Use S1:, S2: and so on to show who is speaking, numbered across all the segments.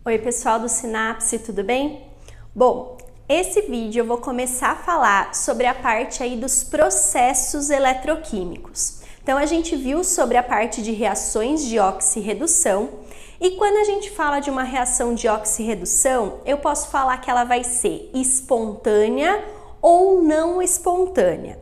S1: Oi pessoal do Sinapse, tudo bem? Bom, esse vídeo eu vou começar a falar sobre a parte aí dos processos eletroquímicos. Então a gente viu sobre a parte de reações de oxirredução e quando a gente fala de uma reação de oxirredução, eu posso falar que ela vai ser espontânea ou não espontânea.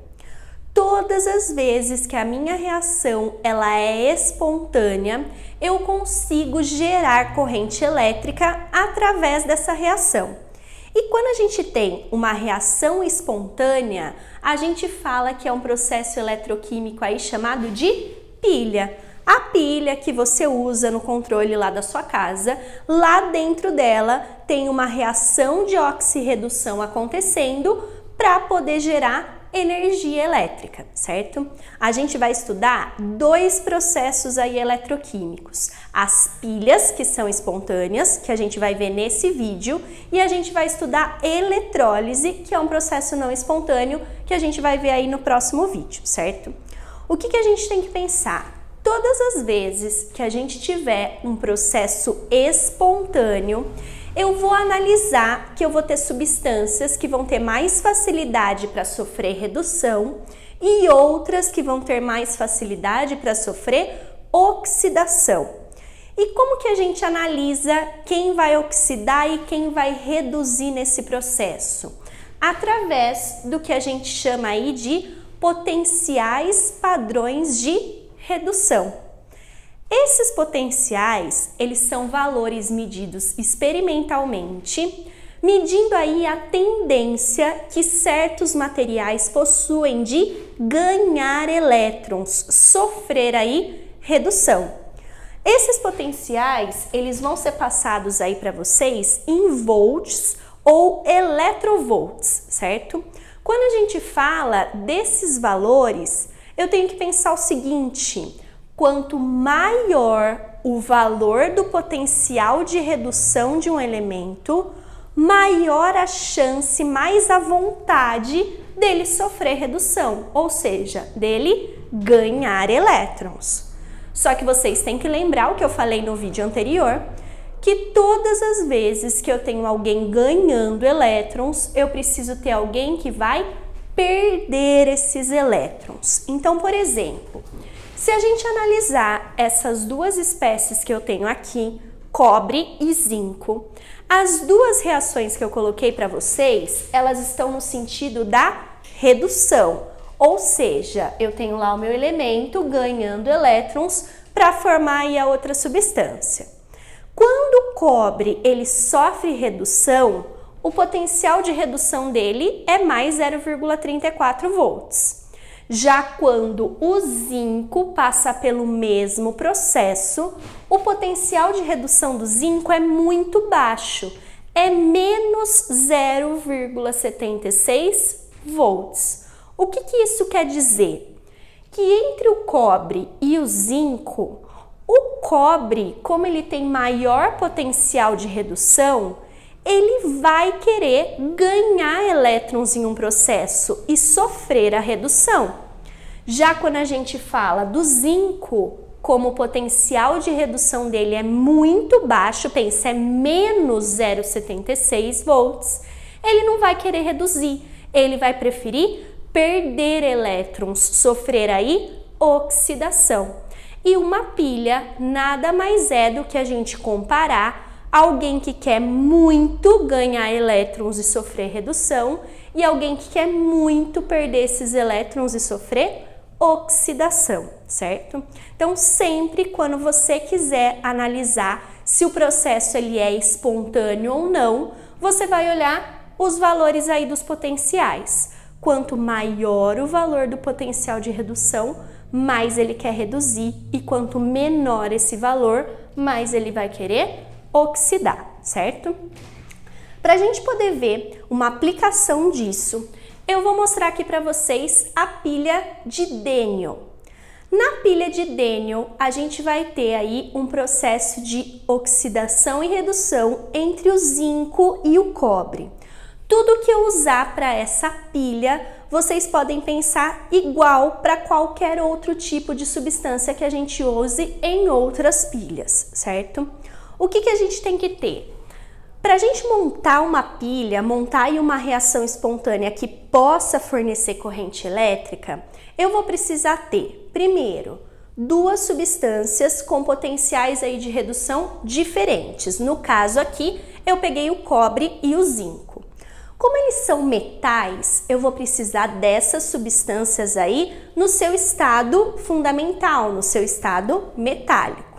S1: Todas as vezes que a minha reação ela é espontânea, eu consigo gerar corrente elétrica através dessa reação. E quando a gente tem uma reação espontânea, a gente fala que é um processo eletroquímico aí chamado de pilha. A pilha que você usa no controle lá da sua casa, lá dentro dela tem uma reação de oxirredução acontecendo para poder gerar energia elétrica, certo? A gente vai estudar dois processos aí eletroquímicos. As pilhas, que são espontâneas, que a gente vai ver nesse vídeo, e a gente vai estudar eletrólise, que é um processo não espontâneo, que a gente vai ver aí no próximo vídeo, certo? O que a gente tem que pensar? Todas as vezes que a gente tiver um processo espontâneo, eu vou analisar que eu vou ter substâncias que vão ter mais facilidade para sofrer redução e outras que vão ter mais facilidade para sofrer oxidação. E como que a gente analisa quem vai oxidar e quem vai reduzir nesse processo? Através do que a gente chama aí de potenciais padrões de redução. Esses potenciais, eles são valores medidos experimentalmente, medindo aí a tendência que certos materiais possuem de ganhar elétrons, sofrer aí redução. Esses potenciais, eles vão ser passados aí para vocês em volts ou eletrovolts, certo? Quando a gente fala desses valores, eu tenho que pensar o seguinte: quanto maior o valor do potencial de redução de um elemento, maior a chance, mais a vontade dele sofrer redução, ou seja, dele ganhar elétrons. Só que vocês têm que lembrar o que eu falei no vídeo anterior, que todas as vezes que eu tenho alguém ganhando elétrons, eu preciso ter alguém que vai perder esses elétrons. Então, por exemplo, se a gente analisar essas duas espécies que eu tenho aqui, cobre e zinco, as duas reações que eu coloquei para vocês, elas estão no sentido da redução, ou seja, eu tenho lá o meu elemento ganhando elétrons para formar aí a outra substância. Quando o cobre ele sofre redução, o potencial de redução dele é mais 0,34 volts. Já quando o zinco passa pelo mesmo processo, o potencial de redução do zinco é muito baixo, é menos 0,76 volts. O que isso quer dizer? Que entre o cobre e o zinco, o cobre, como ele tem maior potencial de redução, ele vai querer ganhar elétrons em um processo e sofrer a redução. Já quando a gente fala do zinco, como o potencial de redução dele é muito baixo, pensa, é menos 0,76 volts, ele não vai querer reduzir, ele vai preferir perder elétrons, sofrer aí oxidação. E uma pilha nada mais é do que a gente comparar alguém que quer muito ganhar elétrons e sofrer redução e alguém que quer muito perder esses elétrons e sofrer oxidação, certo? Então, sempre quando você quiser analisar se o processo ele é espontâneo ou não, você vai olhar os valores aí dos potenciais. Quanto maior o valor do potencial de redução, mais ele quer reduzir, e quanto menor esse valor, mais ele vai querer oxidar, certo? Para a gente poder ver uma aplicação disso, eu vou mostrar aqui para vocês a pilha de Daniell. Na pilha de Daniell, a gente vai ter aí um processo de oxidação e redução entre o zinco e o cobre. Tudo que eu usar para essa pilha, vocês podem pensar igual para qualquer outro tipo de substância que a gente use em outras pilhas, certo? O que a gente tem que ter? Para a gente montar uma pilha, montar aí uma reação espontânea que possa fornecer corrente elétrica, eu vou precisar ter, primeiro, duas substâncias com potenciais aí de redução diferentes. No caso aqui, eu peguei o cobre e o zinco. Como eles são metais, eu vou precisar dessas substâncias aí no seu estado fundamental, no seu estado metálico.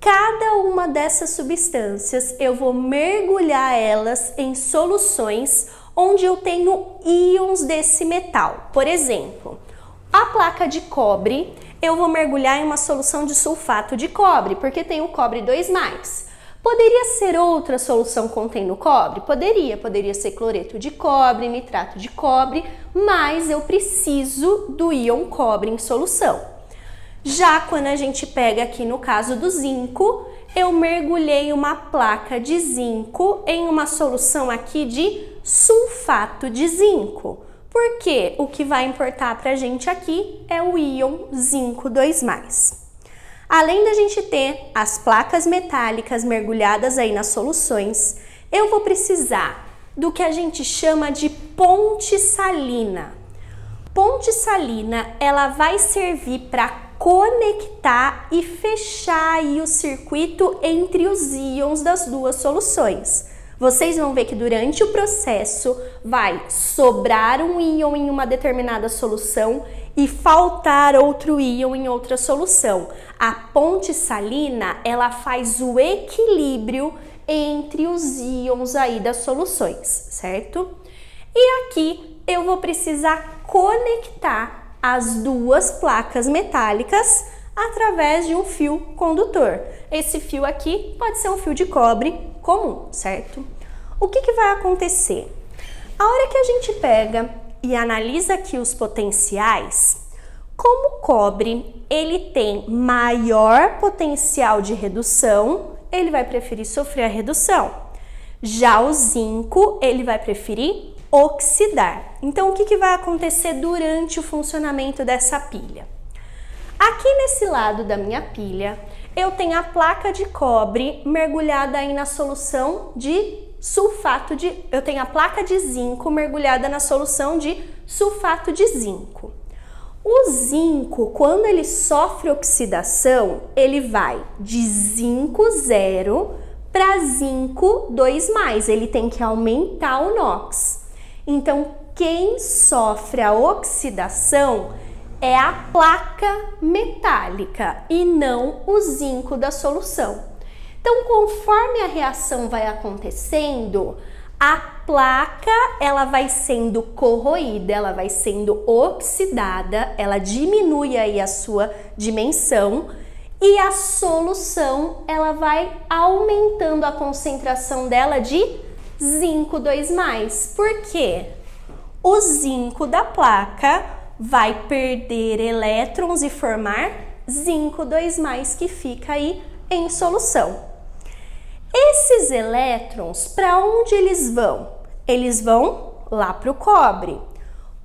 S1: Cada uma dessas substâncias eu vou mergulhar elas em soluções onde eu tenho íons desse metal. Por exemplo, a placa de cobre eu vou mergulhar em uma solução de sulfato de cobre, porque tem o cobre 2+. Poderia ser outra solução contendo cobre? Poderia ser cloreto de cobre, nitrato de cobre, mas eu preciso do íon cobre em solução. Já quando a gente pega aqui no caso do zinco, eu mergulhei uma placa de zinco em uma solução aqui de sulfato de zinco. Porque o que vai importar pra gente aqui é o íon zinco 2+. Além da gente ter as placas metálicas mergulhadas aí nas soluções, eu vou precisar do que a gente chama de ponte salina. Ponte salina, ela vai servir para conectar e fechar aí o circuito entre os íons das duas soluções. Vocês vão ver que durante o processo vai sobrar um íon em uma determinada solução e faltar outro íon em outra solução. A ponte salina, ela faz o equilíbrio entre os íons aí das soluções, certo? E aqui eu vou precisar conectar as duas placas metálicas através de um fio condutor. Esse fio aqui pode ser um fio de cobre comum, certo? O que vai acontecer? A hora que a gente pega e analisa aqui os potenciais, como o cobre ele tem maior potencial de redução, ele vai preferir sofrer a redução. Já o zinco, ele vai preferir oxidar. Então, o que vai acontecer durante o funcionamento dessa pilha? Aqui nesse lado da minha pilha, eu tenho a placa de cobre mergulhada aí na solução de sulfato de... Eu tenho a placa de zinco mergulhada na solução de sulfato de zinco. O zinco, quando ele sofre oxidação, ele vai de zinco 0 para zinco 2+. Ele tem que aumentar o NOx. Então, quem sofre a oxidação é a placa metálica e não o zinco da solução. Então, conforme a reação vai acontecendo, a placa ela vai sendo corroída, ela vai sendo oxidada, ela diminui aí a sua dimensão e a solução ela vai aumentando a concentração dela de zinco 2+. Por quê? O zinco da placa vai perder elétrons e formar zinco 2+, que fica aí em solução. Esses elétrons, para onde eles vão? Eles vão lá para o cobre.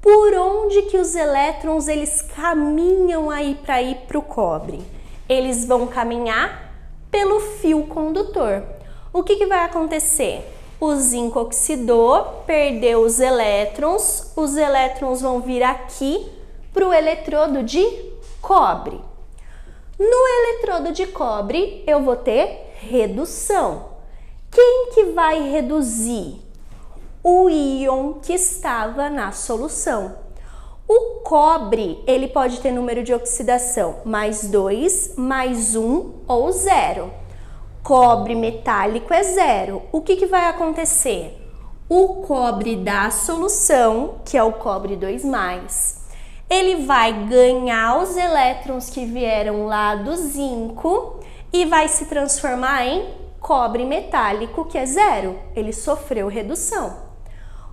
S1: Por onde que os elétrons eles caminham aí para ir para o cobre? Eles vão caminhar pelo fio condutor. O que vai acontecer? O zinco oxidou, perdeu os elétrons vão vir aqui para o eletrodo de cobre. No eletrodo de cobre, eu vou ter redução. Quem que vai reduzir? O íon que estava na solução. O cobre, ele pode ter número de oxidação +2, +1 ou 0. Cobre metálico é 0. O que vai acontecer? O cobre da solução, que é o cobre 2+, ele vai ganhar os elétrons que vieram lá do zinco e vai se transformar em cobre metálico, que é 0. Ele sofreu redução.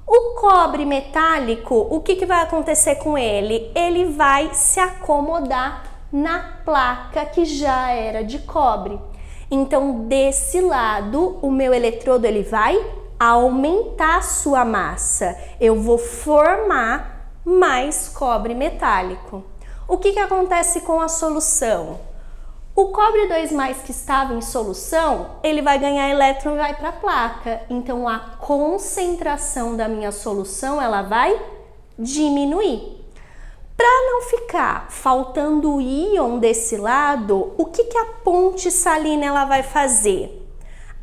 S1: O cobre metálico, o que vai acontecer com ele? Ele vai se acomodar na placa que já era de cobre. Então, desse lado, o meu eletrodo ele vai aumentar a sua massa. Eu vou formar mais cobre metálico. O que acontece com a solução? O cobre 2+ que estava em solução, ele vai ganhar elétron e vai para a placa. Então, a concentração da minha solução, ela vai diminuir. Para não ficar faltando íon desse lado, o que a ponte salina ela vai fazer?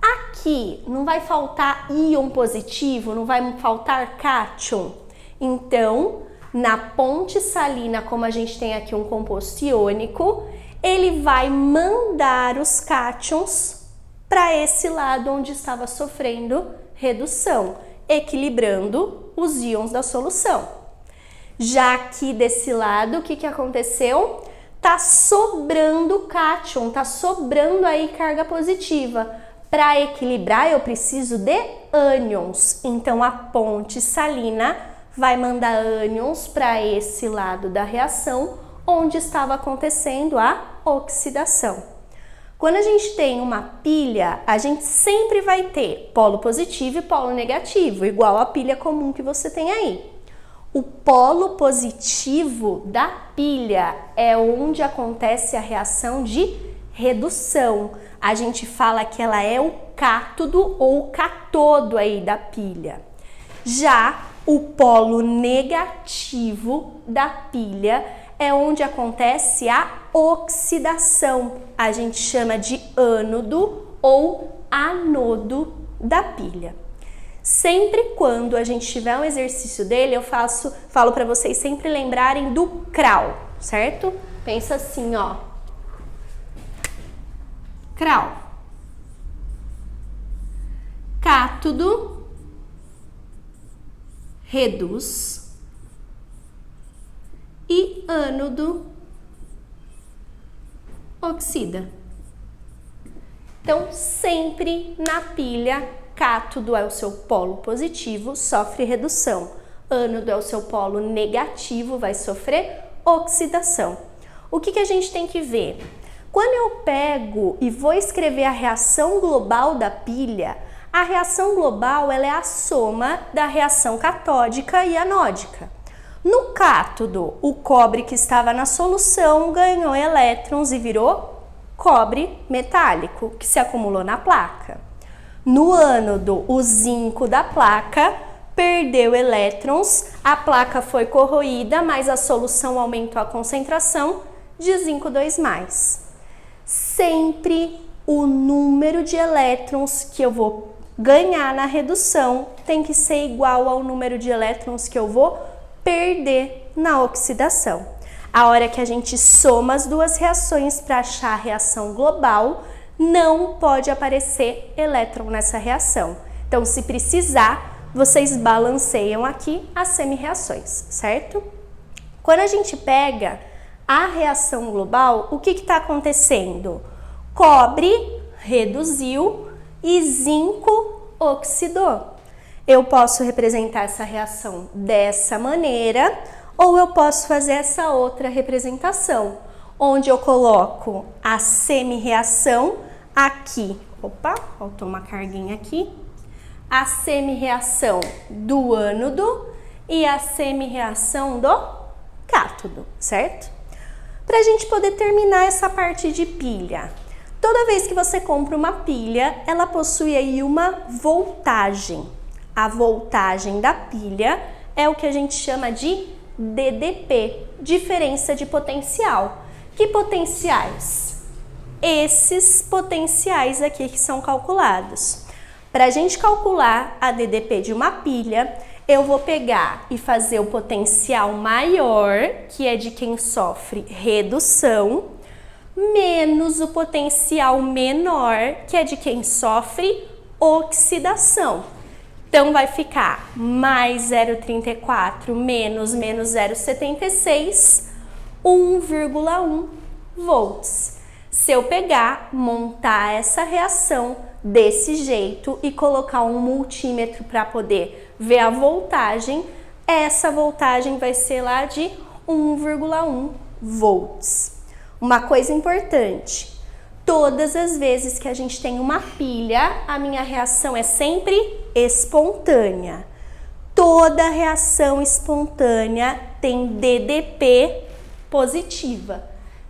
S1: Aqui não vai faltar íon positivo, não vai faltar cátion. Então, na ponte salina, como a gente tem aqui um composto iônico, ele vai mandar os cátions para esse lado onde estava sofrendo redução, equilibrando os íons da solução. Já aqui desse lado, o que aconteceu? Tá sobrando cátion, tá sobrando aí carga positiva. Para equilibrar, eu preciso de ânions. Então, a ponte salina vai mandar ânions para esse lado da reação, onde estava acontecendo a oxidação. Quando a gente tem uma pilha, a gente sempre vai ter polo positivo e polo negativo, igual a pilha comum que você tem aí. O polo positivo da pilha é onde acontece a reação de redução. A gente fala que ela é o cátodo ou cátodo aí da pilha. Já o polo negativo da pilha é onde acontece a oxidação. A gente chama de ânodo ou anodo da pilha. Sempre quando a gente tiver um exercício dele, eu falo para vocês sempre lembrarem do CRAL, certo? Pensa assim, ó. CRAL. Cátodo reduz e ânodo oxida. Então, sempre na pilha, cátodo é o seu polo positivo, sofre redução. Ânodo é o seu polo negativo, vai sofrer oxidação. O que a gente tem que ver? Quando eu pego e vou escrever a reação global da pilha, a reação global ela é a soma da reação catódica e anódica. No cátodo, o cobre que estava na solução ganhou elétrons e virou cobre metálico, que se acumulou na placa. No ânodo, o zinco da placa perdeu elétrons, a placa foi corroída, mas a solução aumentou a concentração de zinco 2+. Sempre o número de elétrons que eu vou ganhar na redução tem que ser igual ao número de elétrons que eu vou perder na oxidação. A hora que a gente soma as duas reações para achar a reação global, não pode aparecer elétron nessa reação. Então, se precisar, vocês balanceiam aqui as semi-reações, certo? Quando a gente pega a reação global, o que está acontecendo? Cobre reduziu e zinco oxidou. Eu posso representar essa reação dessa maneira ou eu posso fazer essa outra representação, onde eu coloco a semi-reação aqui. Opa, faltou uma carguinha aqui. A semi-reação do ânodo e a semi-reação do cátodo, certo? Para a gente poder terminar essa parte de pilha. Toda vez que você compra uma pilha, ela possui aí uma voltagem. A voltagem da pilha é o que a gente chama de DDP, diferença de potencial. Que potenciais? Esses potenciais aqui que são calculados. Para a gente calcular a DDP de uma pilha, eu vou pegar e fazer o potencial maior, que é de quem sofre redução, menos o potencial menor, que é de quem sofre oxidação. Então, vai ficar mais 0,34 menos 0,76, 1,1 volts. Se eu pegar, montar essa reação desse jeito e colocar um multímetro para poder ver a voltagem, essa voltagem vai ser lá de 1,1 volts. Uma coisa importante, todas as vezes que a gente tem uma pilha, a minha reação é sempre espontânea. Toda reação espontânea tem DDP positiva.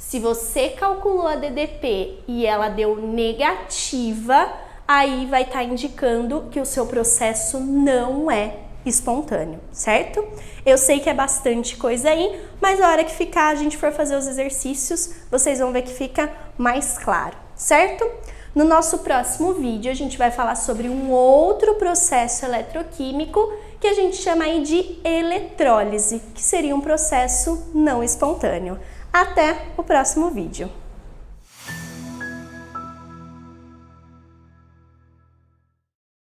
S1: Se você calculou a DDP e ela deu negativa, aí vai estar indicando que o seu processo não é espontâneo, certo? Eu sei que é bastante coisa aí, mas a hora que a gente for fazer os exercícios, vocês vão ver que fica mais claro, certo? No nosso próximo vídeo, a gente vai falar sobre um outro processo eletroquímico que a gente chama aí de eletrólise, que seria um processo não espontâneo. Até o próximo vídeo!